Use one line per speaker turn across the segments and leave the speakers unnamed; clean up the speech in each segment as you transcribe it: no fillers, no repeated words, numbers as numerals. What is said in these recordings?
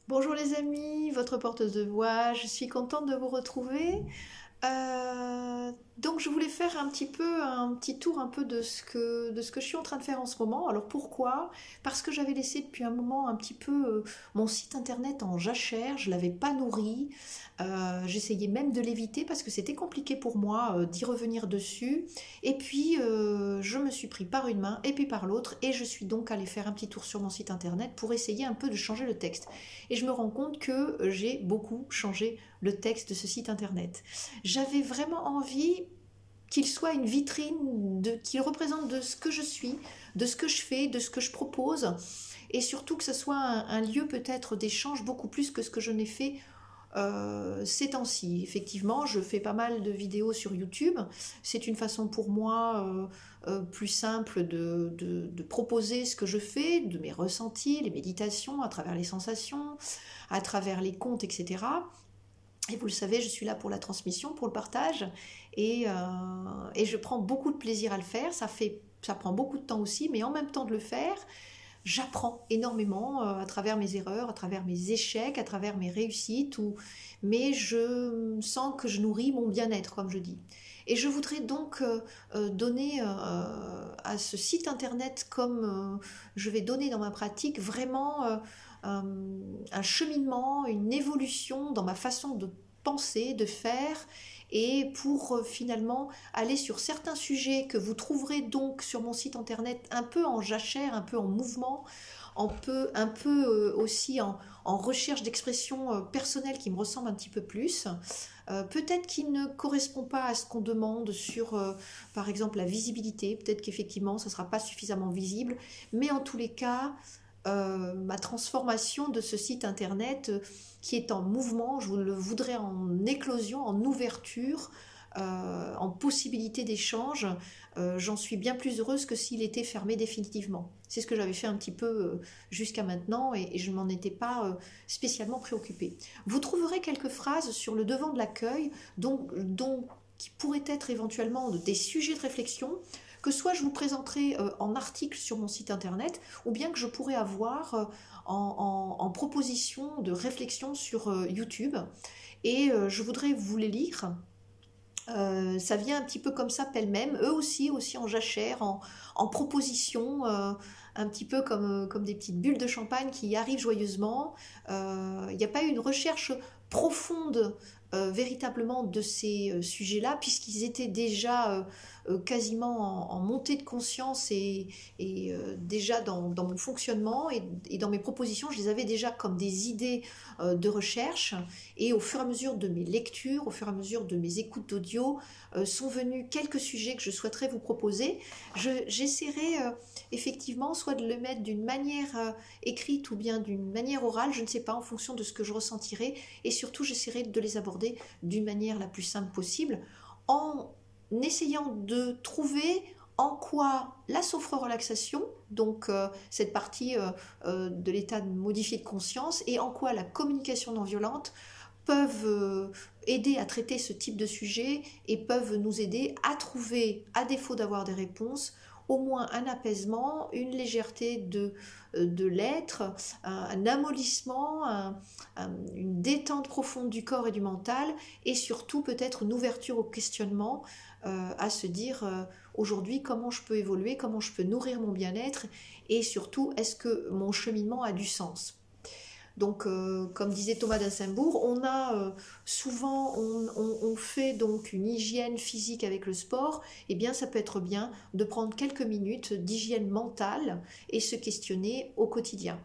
Bonjour les amis, votre porteuse de voix, je suis contente de vous retrouver. Donc je voulais faire un petit tour un peu de ce que je suis en train de faire en ce moment. Alors pourquoi? Parce que j'avais laissé depuis un moment un petit peu mon site internet en jachère, je l'avais pas nourri. J'essayais même de l'éviter parce que c'était compliqué pour moi d'y revenir dessus. Et puis je me suis pris par une main et puis par l'autre et je suis donc allée faire un petit tour sur mon site internet pour essayer un peu de changer le texte. Et je me rends compte que j'ai beaucoup changé le texte de ce site internet. J'avais vraiment envie qu'il soit une vitrine, qu'il représente de ce que je suis, de ce que je fais, de ce que je propose, et surtout que ce soit un lieu peut-être d'échange beaucoup plus que ce que je n'ai fait ces temps-ci. Effectivement, je fais pas mal de vidéos sur YouTube. C'est une façon pour moi plus simple de proposer ce que je fais, de mes ressentis, les méditations, à travers les sensations, à travers les contes, etc. Et vous le savez, je suis là pour la transmission, pour le partage, et je prends beaucoup de plaisir à le faire. Ça prend beaucoup de temps aussi, mais en même temps de le faire, j'apprends énormément à travers mes erreurs, à travers mes échecs, à travers mes réussites, mais je sens que je nourris mon bien-être, comme je dis. Et je voudrais donc donner à ce site internet, comme je vais donner dans ma pratique, vraiment un cheminement, une évolution dans ma façon de penser, de faire, et pour finalement aller sur certains sujets que vous trouverez donc sur mon site internet un peu en jachère, un peu en mouvement, un peu aussi en recherche d'expression personnelle qui me ressemble un petit peu plus. Peut-être qu'il ne correspond pas à ce qu'on demande sur, par exemple, la visibilité. Peut-être qu'effectivement, ça ne sera pas suffisamment visible. Mais en tous les cas, ma transformation de ce site internet qui est en mouvement, je le voudrais en éclosion, en ouverture, en possibilité d'échange. J'en suis bien plus heureuse que s'il était fermé définitivement. C'est ce que j'avais fait un petit peu jusqu'à maintenant et je ne m'en étais pas spécialement préoccupée. Vous trouverez quelques phrases sur le devant de l'accueil qui pourraient être éventuellement des sujets de réflexion que soit je vous présenterai en article sur mon site internet, ou bien que je pourrais avoir en proposition de réflexion sur YouTube. Et je voudrais vous les lire. Ça vient un petit peu comme ça, pêle-même, eux aussi en jachère, en proposition, un petit peu comme des petites bulles de champagne qui arrivent joyeusement. Il n'y a pas eu une recherche profonde véritablement de ces sujets-là, puisqu'ils étaient déjà quasiment en montée de conscience et déjà dans mon fonctionnement et dans mes propositions, je les avais déjà comme des idées de recherche. Et au fur et à mesure de mes lectures, au fur et à mesure de mes écoutes d'audio, sont venus quelques sujets que je souhaiterais vous proposer. J'essaierai effectivement soit de le mettre d'une manière écrite ou bien d'une manière orale, je ne sais pas, en fonction de ce que je ressentirai. Et surtout, j'essaierai de les aborder d'une manière la plus simple possible, en essayant de trouver en quoi la sophrorelaxation, donc cette partie de l'état modifié de conscience, et en quoi la communication non violente peuvent aider à traiter ce type de sujet et peuvent nous aider à trouver, à défaut d'avoir des réponses, au moins un apaisement, une légèreté de l'être, un amollissement, une détente profonde du corps et du mental, et surtout peut-être une ouverture au questionnement, à se dire aujourd'hui comment je peux évoluer, comment je peux nourrir mon bien-être, et surtout est-ce que mon cheminement a du sens. Donc, comme disait Thomas d'Assembourg, on a souvent, on fait donc une hygiène physique avec le sport. Eh bien, ça peut être bien de prendre quelques minutes d'hygiène mentale et se questionner au quotidien.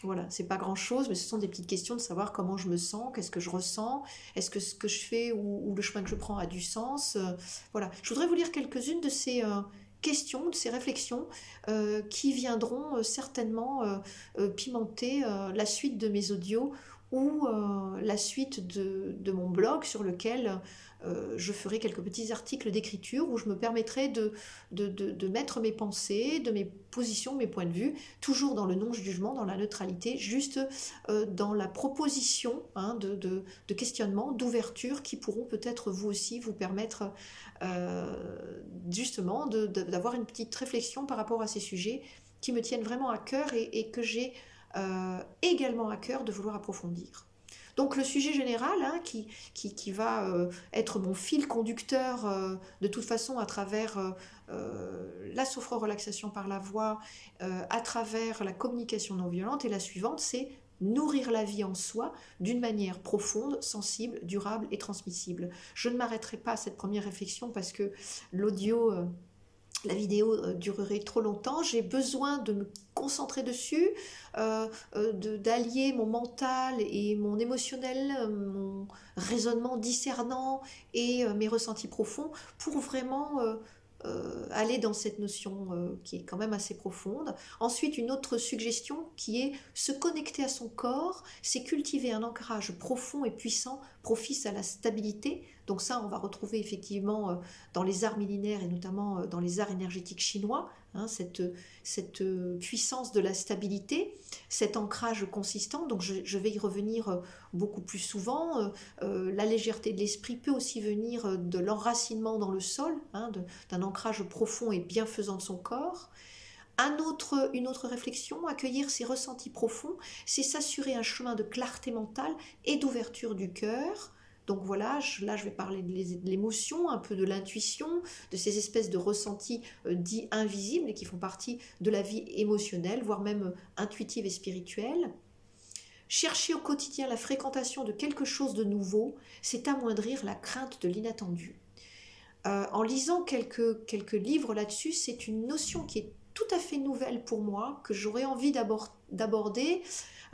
Voilà, c'est pas grand-chose, mais ce sont des petites questions de savoir comment je me sens, qu'est-ce que je ressens, est-ce que ce que je fais ou le chemin que je prends a du sens. Voilà, je voudrais vous lire quelques-unes de ces questions, de ces réflexions qui viendront certainement pimenter la suite de mes audios ou la suite de mon blog sur lequel je ferai quelques petits articles d'écriture où je me permettrai de mettre mes pensées, de mes positions, mes points de vue, toujours dans le non-jugement, dans la neutralité, juste dans la proposition de questionnement, d'ouverture qui pourront peut-être vous aussi vous permettre justement d'avoir une petite réflexion par rapport à ces sujets qui me tiennent vraiment à cœur et que j'ai également à cœur de vouloir approfondir. Donc le sujet général qui va être mon fil conducteur de toute façon à travers la sophro-relaxation par la voix, à travers la communication non violente, est la suivante, c'est nourrir la vie en soi d'une manière profonde, sensible, durable et transmissible. Je ne m'arrêterai pas à cette première réflexion parce que l'audio... la vidéo durerait trop longtemps, j'ai besoin de me concentrer dessus, d'allier mon mental et mon émotionnel, mon raisonnement discernant et mes ressentis profonds pour vraiment aller dans cette notion qui est quand même assez profonde. Ensuite, une autre suggestion qui est se connecter à son corps, c'est cultiver un ancrage profond et puissant, propice à la stabilité. Donc ça, on va retrouver effectivement dans les arts millénaires et notamment dans les arts énergétiques chinois, hein, cette puissance de la stabilité, cet ancrage consistant. Donc je vais y revenir beaucoup plus souvent. La légèreté de l'esprit peut aussi venir de l'enracinement dans le sol, hein, d'un ancrage profond et bienfaisant de son corps. Une autre réflexion, accueillir ses ressentis profonds, c'est s'assurer un chemin de clarté mentale et d'ouverture du cœur. Donc voilà, là je vais parler de l'émotion, un peu de l'intuition, de ces espèces de ressentis dits invisibles et qui font partie de la vie émotionnelle, voire même intuitive et spirituelle. Chercher au quotidien la fréquentation de quelque chose de nouveau, c'est amoindrir la crainte de l'inattendu. En lisant quelques livres là-dessus, c'est une notion qui est tout à fait nouvelle pour moi, que j'aurais envie d'aborder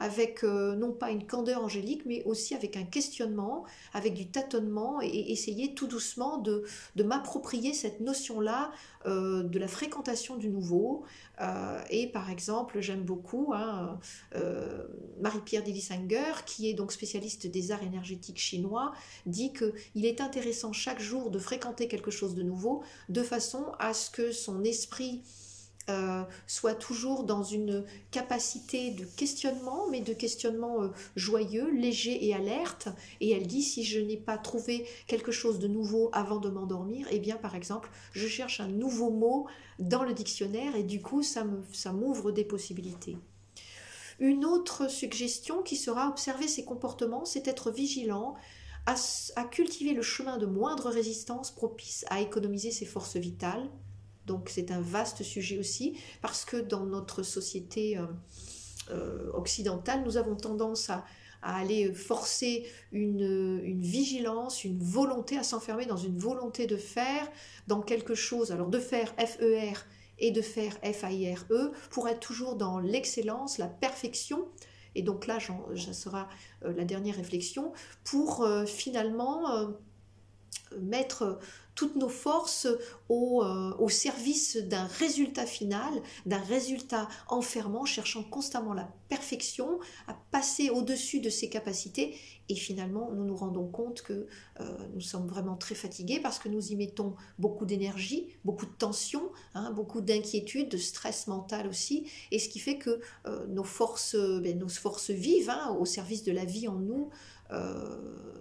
avec non pas une candeur angélique, mais aussi avec un questionnement, avec du tâtonnement, et essayer tout doucement de m'approprier cette notion-là de la fréquentation du nouveau. Et par exemple, j'aime beaucoup Marie-Pierre Delissinger, qui est donc spécialiste des arts énergétiques chinois, dit qu'il est intéressant chaque jour de fréquenter quelque chose de nouveau, de façon à ce que son esprit soit toujours dans une capacité de questionnement, mais de questionnement joyeux, léger et alerte. Et elle dit, si je n'ai pas trouvé quelque chose de nouveau avant de m'endormir, eh bien par exemple, je cherche un nouveau mot dans le dictionnaire et du coup, ça m'ouvre des possibilités. Une autre suggestion qui sera observer ses comportements, c'est être vigilant à cultiver le chemin de moindre résistance propice à économiser ses forces vitales. Donc c'est un vaste sujet aussi, parce que dans notre société occidentale, nous avons tendance à aller forcer une vigilance, une volonté, à s'enfermer dans une volonté de faire dans quelque chose, alors de faire F-E-R et de faire F-A-I-R-E, pour être toujours dans l'excellence, la perfection. Et donc là, ça sera la dernière réflexion, pour finalement mettre toutes nos forces au service d'un résultat final, d'un résultat enfermant, cherchant constamment la perfection, à passer au-dessus de ses capacités. Et finalement, nous nous rendons compte que nous sommes vraiment très fatigués parce que nous y mettons beaucoup d'énergie, beaucoup de tension, beaucoup d'inquiétude, de stress mental aussi. Et ce qui fait que nos forces vives, au service de la vie en nous,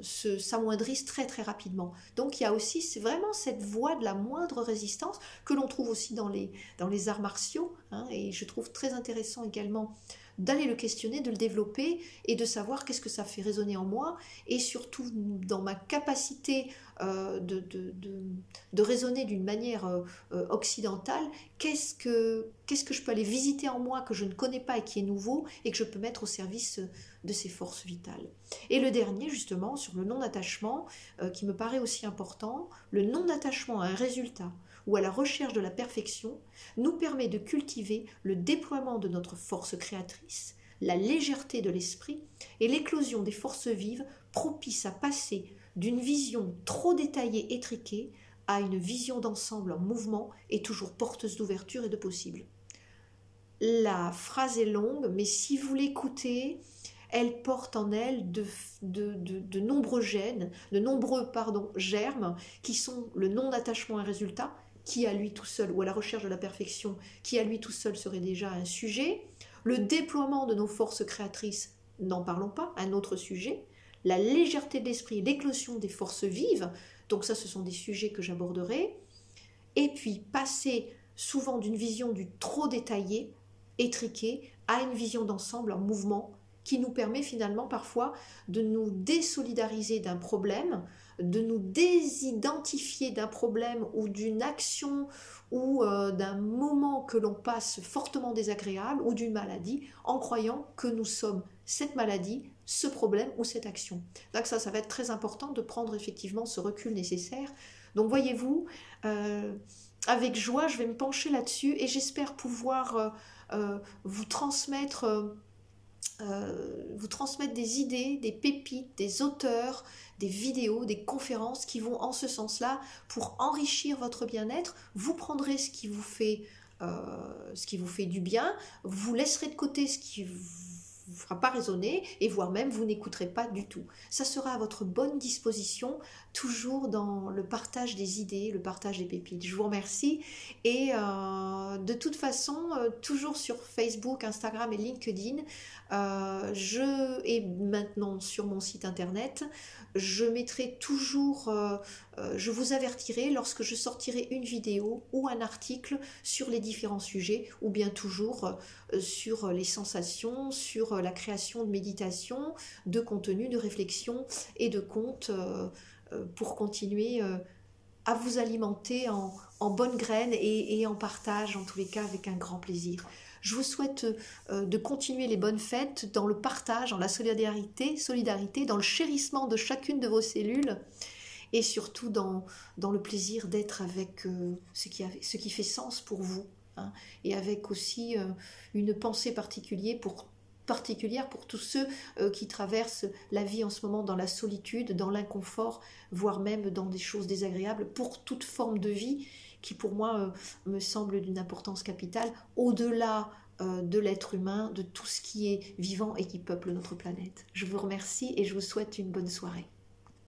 s'amoindrissent très très rapidement. Donc il y a aussi vraiment cette voie de la moindre résistance que l'on trouve aussi dans les arts martiaux, et je trouve très intéressant également d'aller le questionner, de le développer et de savoir qu'est-ce que ça fait résonner en moi, et surtout dans ma capacité de raisonner d'une manière occidentale, qu'est-ce que je peux aller visiter en moi que je ne connais pas et qui est nouveau et que je peux mettre au service de ces forces vitales. Et le dernier, justement, sur le non-attachement, qui me paraît aussi important, le non-attachement à un résultat ou à la recherche de la perfection nous permet de cultiver le déploiement de notre force créatrice, la légèreté de l'esprit et l'éclosion des forces vives propices à passer d'une vision trop détaillée, étriquée, à une vision d'ensemble en mouvement et toujours porteuse d'ouverture et de possible. La phrase est longue, mais si vous l'écoutez, elle porte en elle de nombreux germes qui sont le non-attachement à un résultat, qui à lui tout seul, ou à la recherche de la perfection, qui à lui tout seul serait déjà un sujet, le déploiement de nos forces créatrices, n'en parlons pas, un autre sujet, la légèreté de l'esprit, l'éclosion des forces vives, donc ça ce sont des sujets que j'aborderai, et puis passer souvent d'une vision du trop détaillé, étriqué, à une vision d'ensemble en mouvement qui nous permet finalement parfois de nous désolidariser d'un problème, de nous désidentifier d'un problème ou d'une action ou d'un moment que l'on passe fortement désagréable ou d'une maladie en croyant que nous sommes cette maladie, ce problème ou cette action. Donc ça va être très important de prendre effectivement ce recul nécessaire. Donc voyez-vous, avec joie, je vais me pencher là-dessus et j'espère pouvoir vous transmettre des idées, des pépites, des auteurs, des vidéos, des conférences qui vont en ce sens-là pour enrichir votre bien-être. Vous prendrez ce qui vous fait du bien, vous laisserez de côté ce qui vous fera pas résonner et voire même vous n'écouterez pas du tout. Ça sera à votre bonne disposition, toujours dans le partage des idées, le partage des pépites. Je vous remercie et de toute façon, toujours sur Facebook, Instagram et LinkedIn, et maintenant sur mon site internet, je mettrai toujours, je vous avertirai lorsque je sortirai une vidéo ou un article sur les différents sujets ou bien toujours sur les sensations, sur la création de méditation, de contenu, de réflexion et de contes pour continuer à vous alimenter en bonnes graines et en partage, en tous les cas avec un grand plaisir. Je vous souhaite de continuer les bonnes fêtes dans le partage, dans la solidarité, dans le chérissement de chacune de vos cellules et surtout dans le plaisir d'être avec ce qui fait sens pour vous. Hein, et avec aussi une pensée particulière pour tous ceux qui traversent la vie en ce moment dans la solitude, dans l'inconfort, voire même dans des choses désagréables, pour toute forme de vie qui pour moi me semble d'une importance capitale, au-delà de l'être humain, de tout ce qui est vivant et qui peuple notre planète. Je vous remercie et je vous souhaite une bonne soirée.